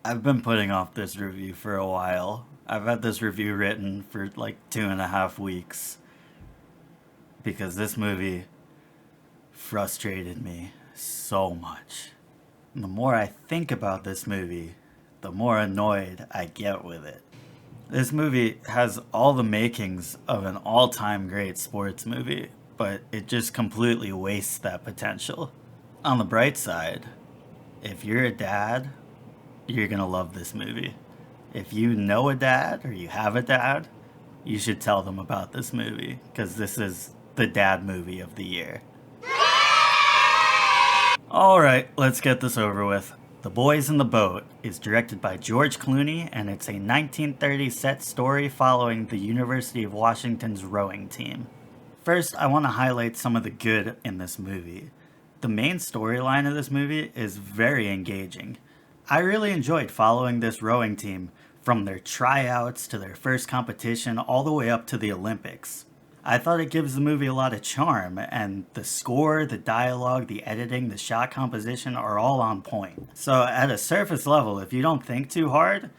I've been putting off this review for a while. I've had this review written for like 2.5 weeks because this movie frustrated me so much. And the more I think about this movie, the more annoyed I get with it. This movie has all the makings of an all time great sports movie, but it just completely wastes that potential. On the bright side, if you're a dad, you're gonna love this movie. If you know a dad or you have a dad, you should tell them about this movie because this is the dad movie of the year. Alright, let's get this over with. The Boys in the Boat is directed by George Clooney, and it's a 1930s set story following the University of Washington's rowing team. First, I want to highlight some of the good in this movie. The main storyline of this movie is very engaging. I really enjoyed following this rowing team from their tryouts to their first competition all the way up to the Olympics. I thought it gives the movie a lot of charm, and the score, the dialogue, the editing, the shot composition are all on point. So, at a surface level, if you don't think too hard,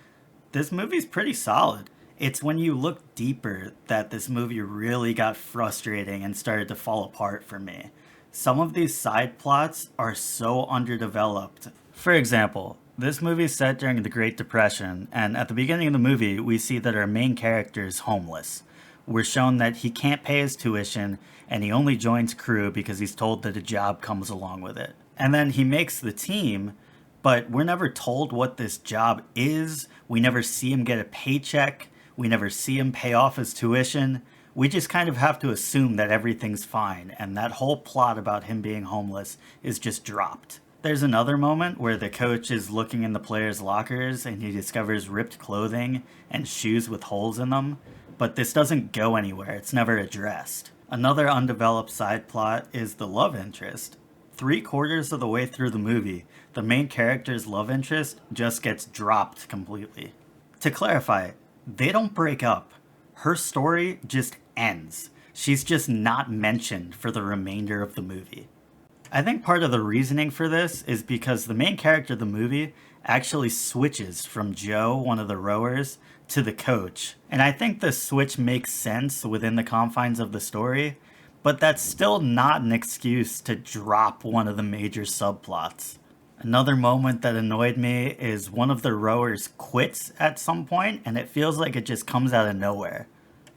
this movie's pretty solid. It's when you look deeper that this movie really got frustrating and started to fall apart for me. Some of these side plots are so underdeveloped. For example, this movie is set during the Great Depression, and at the beginning of the movie, we see that our main character is homeless. We're shown that he can't pay his tuition, and he only joins crew because he's told that a job comes along with it. And then he makes the team, but we're never told what this job is. We never see him get a paycheck. We never see him pay off his tuition. We just kind of have to assume that everything's fine, and that whole plot about him being homeless is just dropped. There's another moment where the coach is looking in the players' lockers and he discovers ripped clothing and shoes with holes in them, but this doesn't go anywhere, it's never addressed. Another undeveloped side plot is the love interest. 3/4 of the way through the movie, the main character's love interest just gets dropped completely. To clarify, they don't break up. Her story just ends. She's just not mentioned for the remainder of the movie. I think part of the reasoning for this is because the main character of the movie actually switches from Joe, one of the rowers, to the coach. And I think the switch makes sense within the confines of the story, but that's still not an excuse to drop one of the major subplots. Another moment that annoyed me is one of the rowers quits at some point, and it feels like it just comes out of nowhere.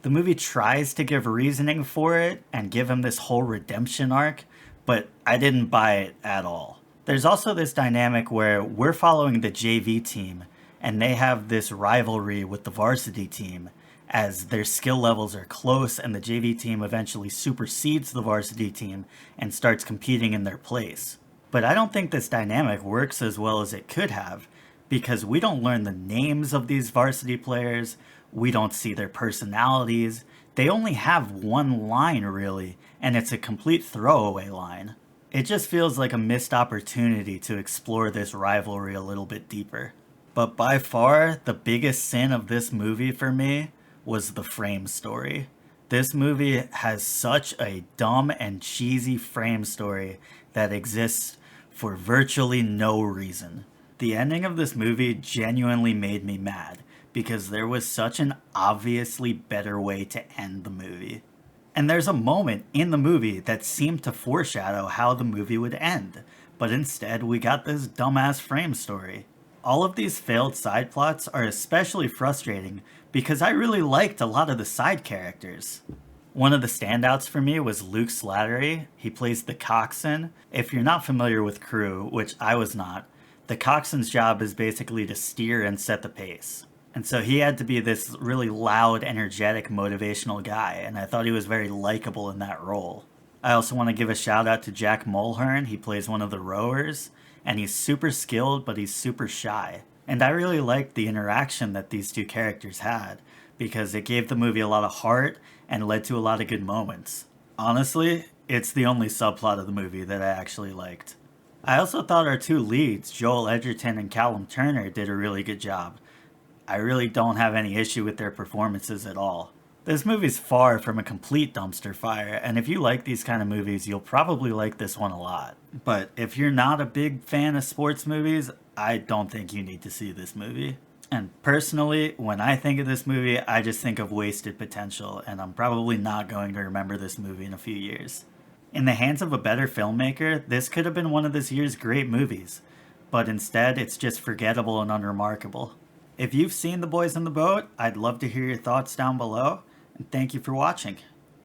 The movie tries to give reasoning for it and give him this whole redemption arc, but I didn't buy it at all. There's also this dynamic where we're following the JV team, and they have this rivalry with the varsity team, as their skill levels are close and the JV team eventually supersedes the varsity team and starts competing in their place. But I don't think this dynamic works as well as it could have, because we don't learn the names of these varsity players, we don't see their personalities, they only have one line really, and it's a complete throwaway line. It just feels like a missed opportunity to explore this rivalry a little bit deeper. But by far, the biggest sin of this movie for me was the frame story. This movie has such a dumb and cheesy frame story that exists for virtually no reason. The ending of this movie genuinely made me mad because there was such an obviously better way to end the movie. And there's a moment in the movie that seemed to foreshadow how the movie would end, but instead we got this dumbass frame story. All of these failed side plots are especially frustrating because I really liked a lot of the side characters. One of the standouts for me was Luke Slattery. He plays the coxswain. If you're not familiar with crew, which I was not, the coxswain's job is basically to steer and set the pace. And so he had to be this really loud, energetic, motivational guy, and I thought he was very likable in that role. I also want to give a shout out to Jack Mulhern. He plays one of the rowers, and he's super skilled, but he's super shy. And I really liked the interaction that these two characters had, because it gave the movie a lot of heart and led to a lot of good moments. Honestly, it's the only subplot of the movie that I actually liked. I also thought our two leads, Joel Edgerton and Callum Turner, did a really good job. I really don't have any issue with their performances at all. This movie's far from a complete dumpster fire, and if you like these kind of movies, you'll probably like this one a lot. But if you're not a big fan of sports movies, I don't think you need to see this movie. And personally, when I think of this movie, I just think of wasted potential, and I'm probably not going to remember this movie in a few years. In the hands of a better filmmaker, this could have been one of this year's great movies, but instead it's just forgettable and unremarkable. If you've seen The Boys in the Boat, I'd love to hear your thoughts down below, and thank you for watching.